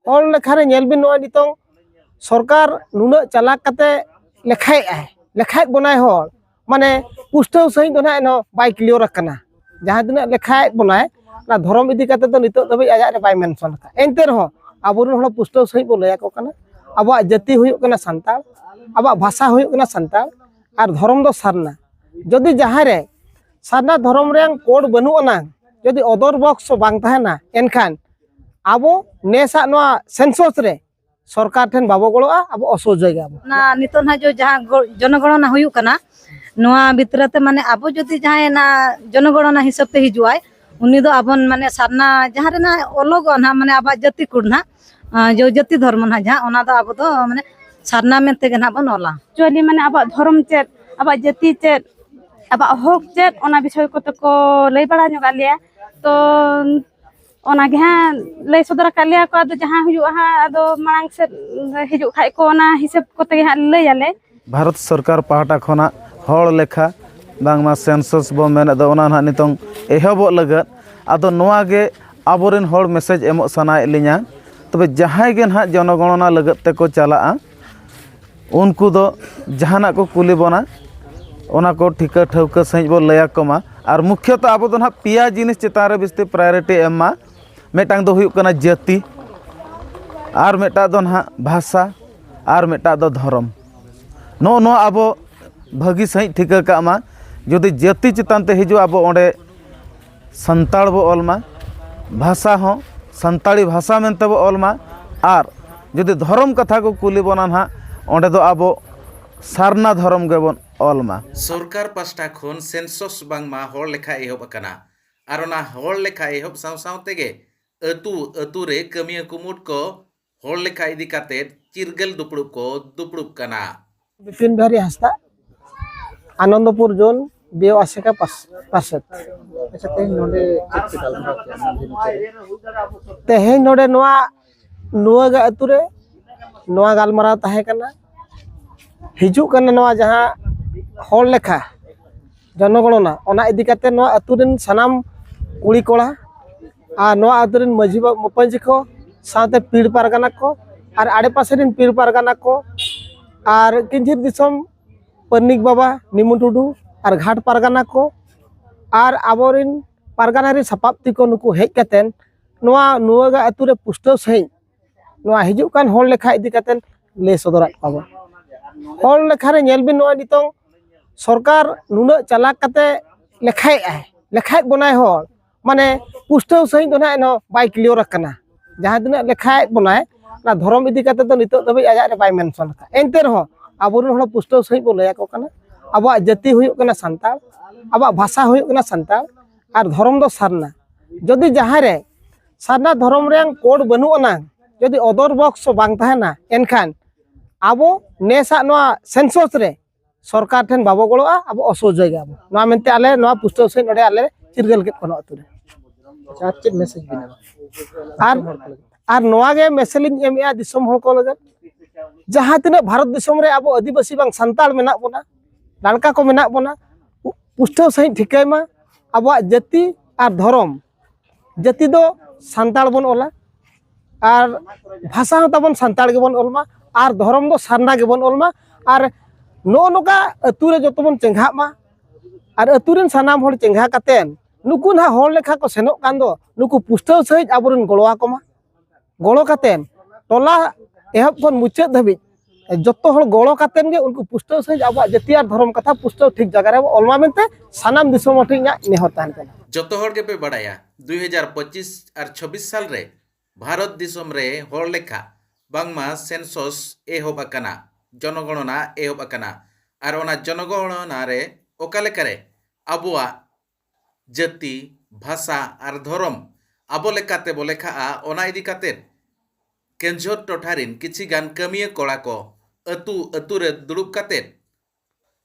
हर लेखा रे नेल बिन नोय नितों सरकार नुना चालाक कते लेखाय बनाय हर माने पुष्टव सही दो ना एनो बाय क्लियर रखना जहां दिन लेखाय बनाय ना धर्म इदी कते तो नितो दबे आजा रे बाय मेंशन का एनते रहो आबोरन हल पुष्टव सही बो लया को कना आबा जाति हुयो कना संताल आबा भाषा हुयो कना संताल और धर्म दो सारना जदि जहां रे सारना धर्म रे कोड बनु ना जदि अदर बॉक्स बांग तहना एनखान आबो नेसा नोआ सेंसस रे सरकार ठेन बाबो गलोआ अब असोजय गे ना नितो ना जो जहां जनगणना हुयु कना नोआ भितरते माने आबो जदि जहां ना जनगणना हिसाब ते हिजुआय उनी दो आबन माने सारना जहां रे ना अलग ना माने आबा जाति कुडना जो जाति धर्म ना जहां ओना दो आबो दो माने सारना मेनते गे ना बन ओला एक्चुअली माने आबा धर्म चेत आबा जाति चेत आबा हक चेत ओना विषय को तो को लई बड़ा जोगा लिया तो ओना गे हां लई सदर कालिया को आदो जहां हुयु हा आदो मांग से हिजु खाय को ओना हिसाब को ते हा लई आले भारत सरकार पाहटा खना हर लेखा बांगमा सेंसस बो मेन दो ओना ना नितों एहबो लगत आदो नोआ गे आबोरेन हर मेसेज एमो सनाय लिया तबे जहां गे ना जनगणना लगत ते को चला उनको दो जहाना को कुली बना ओना को ठिका ठौका सही बो लया कमा और मुख्यतः आबो दो ना पिया जिनिस चितारे बिस्ते प्रायोरिटी एमा मेटांग दो हुयुक कना जाति और मेटा दो ना भाषा और मेटा दो धर्म नो नो आबो भागी सही ठिका कामा जदि जाति चितान ते हिजु आबो ओंडे संताल बो अलमा भाषा हो संताली भाषा मेनते बो अलमा और जदि धर्म कथा को कुली बना ना ओंडे दो आबो सारना धर्म गेबन अलमा सरकार पास्टा खन सेंसस बांगमा हर लेखा एहब अकाना आर ओना हर लेखा एहब साव साव तेगे अतु रे कमिया कुमुट को हर लेखा इदी काते चिरगल दुपड़ुब को दुपड़ुब कना बिपिन बिहारी हंसदा आनंदपुर जोन बियो आसेका पासत अच्छा तेहेन नोडे नोआ नुआगा अतुरे नोआ गालमाराव ताहे कना हिजु कना नोआ जहां हर लेखा जनगणना ओना इदी काते नोआ अतुरेन सनाम कुड़ी कोड़ा और नोआ अतुरेन मजी मपंजी को साथे पीड़ पारगाना को और आड़े पासेरिन पीड़ पारगाना को और किंचित दिसम परनिक बाबा निमु टुडू और घाट पारगाना को और आबोरिन पारगाना रे सपाप्ति को नुकु हेज कतेन नोआ नुआगा अतुरे पुष्टव सही नोआ हिजु कान हर लेखा इदी कतेन ले सदरात पाबो हर लेखा रे नेल बिन नोआ नितों सरकार नुना चालाक कते लेखाय बनाय हर माने पुष्टव सही दो ना एनो बाय क्लियर रखना जहां दिन लेखाय बनाय ना धर्म इदी कते तो नितो दबे आजा रे बाय मेंशन का एनते रहो आबोरन हल पुष्टव सही बो लया को कना आबा जाति हुयो कना संताल आबा भाषा हुयो कना संताल और धर्म दो सारना जदि जहां रे सारना धर्म रे कोड बनु ना जदि अदर बॉक्स बांग तहना एनखान आबो नेसा नोआ सेंसस रे सरकार ठेन बाबो गलोआ अब असोजय गे आबो नोआ मेनते आले नोआ पुष्टव सही नडे आले चिरगल के कोन अतुरे चाचे मेसेज बिना और नोआ गे मेसेलिंग एमिया दिसम हल को लगत जहां तिना भारत दिसम रे आबो आदिवासी बांग संताल मेना बोना लालका को मेना बोना पुष्टव सही ठिकायमा आबो जाति और धर्म जाति दो संताल बन ओला और भाषा हो तबन संताल के बन ओलमा और धर्म दो सारना के बन ओलमा और नो नोका अतुरे जतबन चेंघा मा और अतुरेन सानाम हर चेंघा कातेन नुकु ना हर लेखा को सेनो कान दो नुकु पुष्टव सही आबोरन गलोआ कोमा गलो कातेन टोला एहब खन मुचाद धाबी जतो हर गलो कातेन गे उनको पुष्टव सही आबा जाति और धर्म कथा पुष्टव ठीक जगह रे अलमा मेनते सानाम दिसम हटिन नेहर तान कना जतो हर के पे बड़ाया 2025 और 26 साल रे भारत दिसम रे हर लेखा बांगमा सेंसस एहब अकाना जनगणना एहब अकाना और ओना जनगणना रे ओका लेका रे आबुआ जाति भाषा और धर्म आबो लेकाते बो लेखा ओना इदी काते केंझर टोठारिन किछि गान कमिया कोड़ा को अतु रे दुड़ुब काते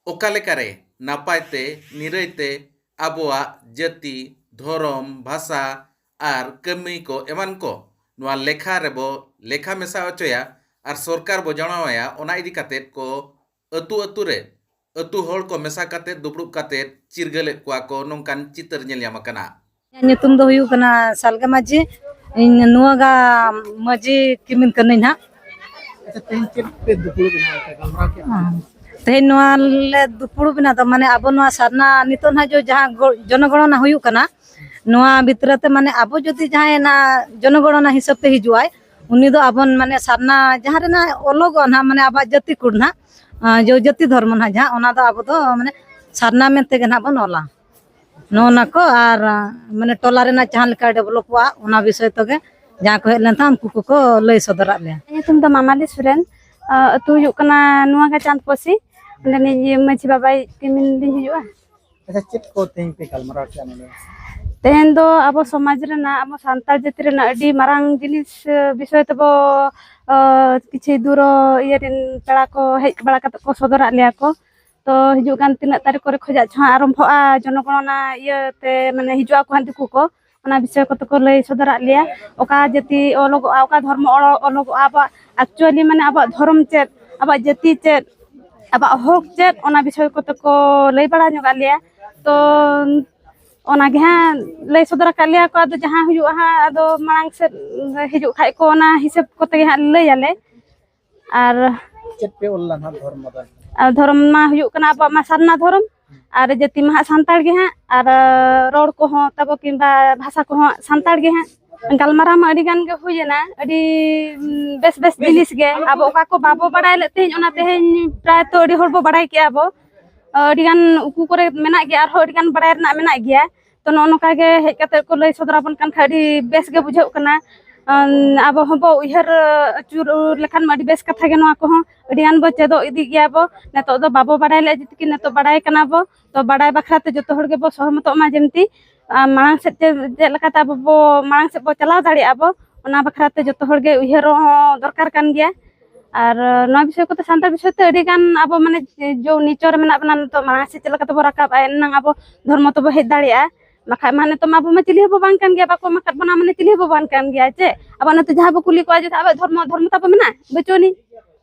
ओका लेका रे नापायते निरैते आबुआ जाति धर्म भाषा और कमी को एमान को नोआ लेखा रे बो लेखा मेसा अचोया और सरकार बो जणावाया ओना इदी काते को अतु रे अतु हर को मेसा काते दुपड़ुब काते चिरगले को नोंकान चितर नेल याम कना ᱧᱩᱛᱩᱢ ᱫᱚ ᱦᱩᱭᱩᱜ ᱠᱟᱱᱟ ᱥᱟᱞᱜᱟ ᱢᱟᱹᱡᱷᱤ इन नुआगा मजी किमिन कनिन हा अच्छा तेहन चेक पे दुपुड़ बना गलमरा के तेहन नुआ ले दुपुड़ बिना तो माने अब नुआ सारना नितो ना जो जहां जनगणना हुयु कना नुआ भितरते माने अब जदि जहां ना जनगणना हिसाब ते हिजुआय उनी दो आबन माने सारना जहां रे ना ओलोग ना माने आबा जाति कुड़ ना जो जाति धर्म ना जहां ओना दो अब दो माने सारना मेनते गे ना बन ओला नोना को आर माने टोला रे ना जहां लेका डेवलप वा ओना विषय तगे जहां को हेलन था उनको को लय सदरा ले तुम तो मामाली सुरेन अतु हुयुग कना नुआ का चांद पोसी ने मची बाबाई किमिन दिन हुयुआ अच्छा चेक को तेहन पे गलमरा के आने तेहन दो अब समाज रेना अब सान्ताल जाति रेना अडी मारांग जिनिस विषय तबो किछि दूर ये दिन पेड़ा को हेज बड़ा कत को सदरा लिया को तो हिजुग गान तिना तारीख करे खोजा छा आरंभआ जनगणना ये ते माने हिजुआ को हांदिकु को ओना विषय को तो को लय सदरा लिया ओका जाति ओलोग ओका धर्म ओलोग अब एक्चुअली माने अब धर्म चेत अब जाति चेत अब हक चेत ओना विषय को तो को लय बड़ा ᱧᱚᱜ लिया तो ओना गे हां लय सदरा कालिया को आदो जहां हुयुआ हां आदो मांग से हिजुग खाय को ओना हिसाब को ते हां लय आले आर चेक पे ओला ना धर्म दा धर्म मा हुयुग कना अब मा सारना धर्म आर जाति मा सान्ताड़ गे हां आर रोड को हो तब किंबा भाषा को हो सान्ताड़ गे हां गलमारा मा अडी गान गे हुयना अडी बेस बेस जिनिस गे अब ओका को बाबो बडाय ले तेज ओना तेज प्राय तो अडी हरबो बडाय के अब अडी गान उकु करे मेना गे आर अडी गान बडाय रना मेना गे तो नोनका गे हेज कते को लय सदराबन कान खाडी बेस गे बुझाउ कना अब हबो उहर चुर लेखान अडी बेस कथा गे नोआ को हो अडी गान बो चेदो इदी गे अब नेतो दो बाबो बडाय ले जितकी नेतो बडाय कना बो तो बडाय बखरा ते जतो हर गे बो सहमत मा जेमती मांग से जे लकाता बो मांग से बो चलाव दाड़ी अब ओना बखरा ते जतो हर गे उहर दरकार कान गया और नवा विषय को सान्ताल विषय ते अडी गान अब माने जो नीचर मेना बना तो मांग से चला कते बो राकाब आयन अब धर्म तो बो हेज दाड़िया मखा माने तो माबो मा चिली हबो बांग कान गया बाको मकत बना माने चिली हबो बांग कान गया चे अब न तो जहां बो कुली को आज अब धर्म तब मेना बचोनी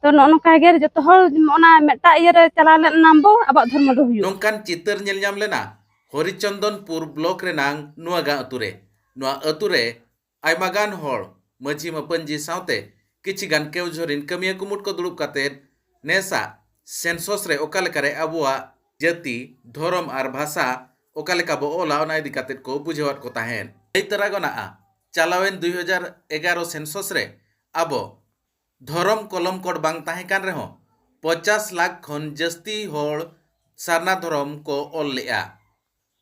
तो नोनका गे जतो हर ओना मेटा इयर चला ले नामबो अब धर्म दो हुयु नोंकान चितर नेल जाम लेना हरिचंदनपुर ब्लॉक रेनांग नुआगा अतुरे नुआ अतुरे आयमागान हर मजी मपंजी सावते किछि गान केवझरिन कमिया कुमुट को दुड़ुब काते नेसा सेंसस रे ओका लेकारे अबुआ जाति धर्म आर भाषा ओका लेका बो ओला ओना इदि काते को बुझेवात को ताहेन एई तरा गना चालावेन 2011 सेंसस रे आबो धर्म कलम कोड बांग ताहे कान रेहो 50 लाख खन जस्ती हर सारना धर्म को ओल लेआ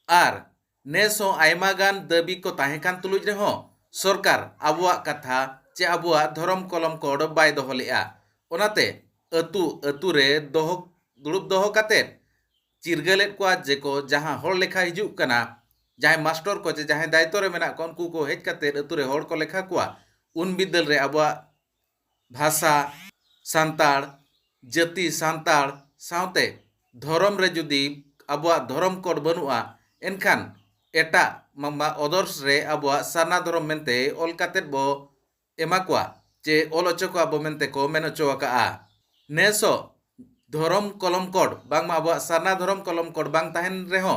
आर नेसो आयमागान दबी को ताहे कान तुलुज रेहो सरकार आबुआ कथा चे आबुआ धर्म कलम कोड बाय दोहो लेआ ओनाते अतु अतु रे दोहो दुड़ुब दोहो काते चिरगलेट को जेको जहां हर लेखा हिजुक कना जहां मास्टर को चे जहां दायित्व रे मेना को उनको को हेज काते अतु रे हर को लेखा कुआ उन बिदल रे आबुआ भाषा सान्ताड़ जाति सान्ताड़ सावते धर्म रे जुदी आबुआ धर्म कोड बनुआ एनखान एटा मामा अदर्स रे आबुआ सारना धर्म मेनते ओल काते बो एमा कुआ चे ओल अचो को आबो मेनते को मेन अचो का नेसो धर्म कलम कोड बांग मा आबुआ सारना धर्म कलम कोड बांग ताहेन रेहो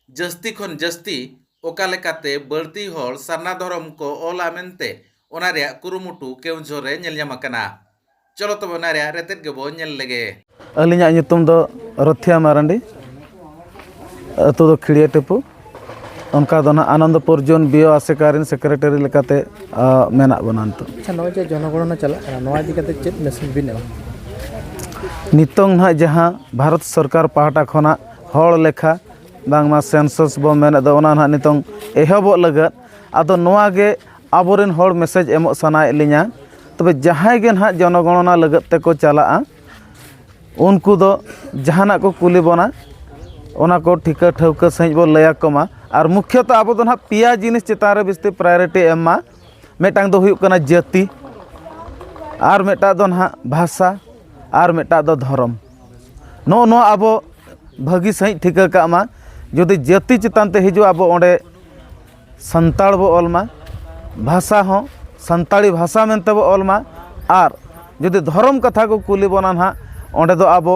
जस्ती खन जस्ती ओका लेकाते बळती हर सारना धर्म को ओला मेनते ओना रे कुरुमुटु केवझर रे नेल ᱧᱟᱢ ᱟᱠᱟᱱᱟ चलो तब ओना रे रेतेत गे बो नेल लेगे अलिᱧᱟᱜ ᱧᱩᱛᱩᱢ ᱫᱚ रथिया मारांडी अतु दो खिड़िया टेपु उनका दो ना आनंदपुर जोन बीओ आसेकारिन सेक्रेटरी लेकाते मेना बनांतो अच्छा नो जे जनगणना चला नवा इदि कते चेत मेसेज बिन नितोंग ना जहां भारत सरकार पाहटा खना हर लेखा बांगमा सेंसस बो मेना दो ओना ना नितोंग एहबो लगत आदो नवा गे आबोरेन हर मेसेज एमो सनाय लिया तबे जहां गे ना जनगणना लगत ते को चला उनको दो जहाना को कुली बना ओना को ठिका ठौका सही बो लया कमा और मुख्यतः अब तो ना पिया जिनिस चितारे बिस्ते प्रायोरिटी एमा मेटांग दो हुयुक कना जाति और मेटा दो ना भाषा और मेटा दो धर्म नो नो अब भागी सही ठिका कामा जदि जाति चितान ते हिजु अब ओंडे संताड़ बो ओलमा भाषा हो संताड़ी भाषा मेनते बो ओलमा और जदि धर्म कथा को कुली बना ना ओंडे दो अब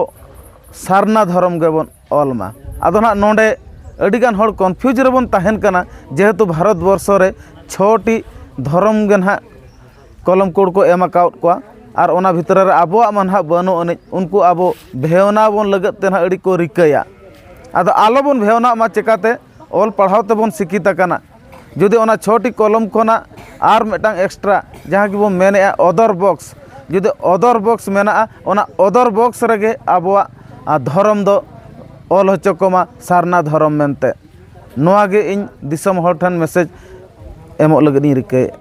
सारना धर्म गेबन ओलमा आदो ना नोंडे अडिगान हर कन्फ्यूज रेबन ताहेन कना जेहेतु भारत वर्ष रे 6टी धर्म गे नहाग कलम कोड को एम आकाउट को और ओना भितर रे आबोआग मा नहाग बानु अनिज उनको आबो भेवना बोन लगत ते नहाग अड़ी को रिकाया आदो आलो बोन भेवना मा चिकाते ऑल पढ़ाव ते बोन सिकित आकाना जुदी ओना छोटी कलम खोना आर मिटांग एक्स्ट्रा जहाँ की बोन मेने अदर बॉक्स जुदी अदर बॉक्स मेना ओना अदर बॉक्स रगे आबोआग धर्म दो ऑल होचो कोमा सारना धर्म मेनते नोआ गे इन दिसम हर ठन मैसेज एमोग लगत इन रिकाय।